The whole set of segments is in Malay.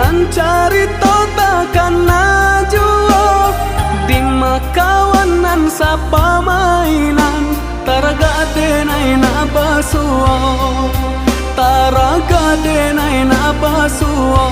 nan carita takkan najuo di makawanan sapa mainan taraga denai na basuo taraga denai na basuo.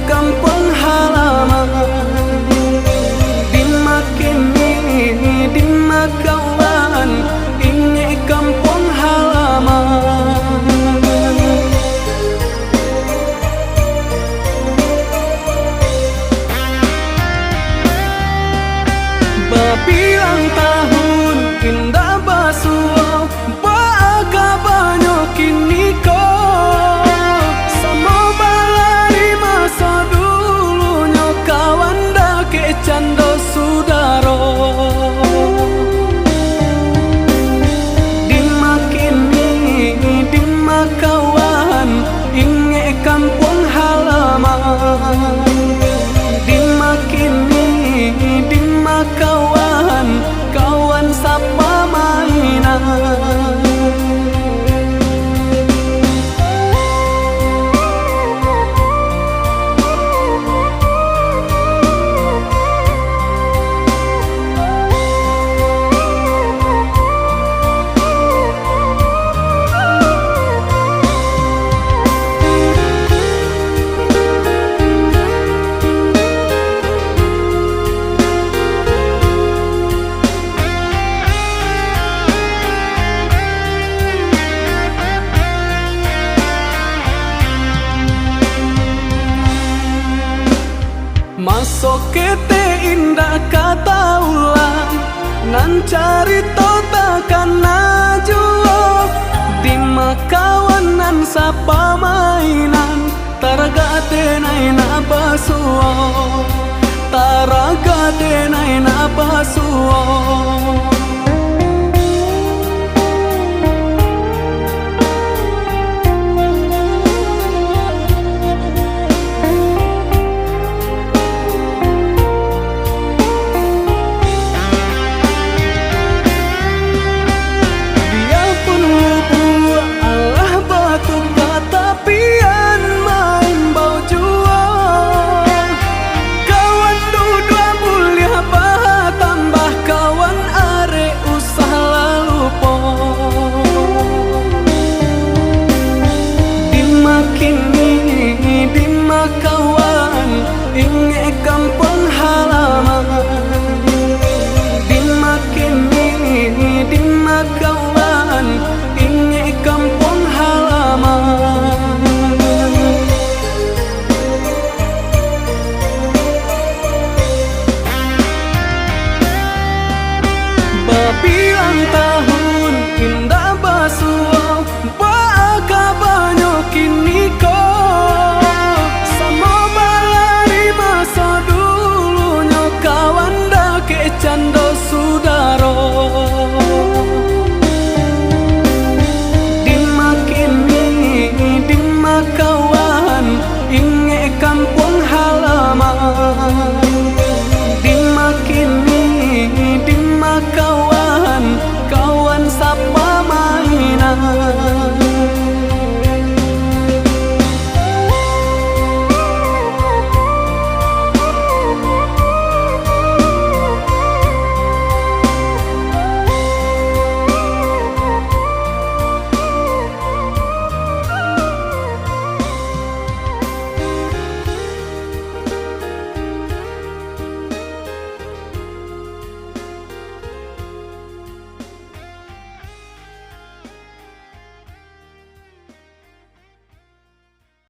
Kampung halaman di makawan ini kampung halaman. Babilang tahun indah basuo baaga banyo kini ko cando sudaro di makawan inge kampung halaman di makawan kawan sapa mainan. Masuk kete indah kata ulang nan carita takkan najuo di makawanan sapa mainan taraga denai na basuo taraga denai na basuo. Di makawan inge kampung halaman di makawan inge kampung halaman. Babilang tahun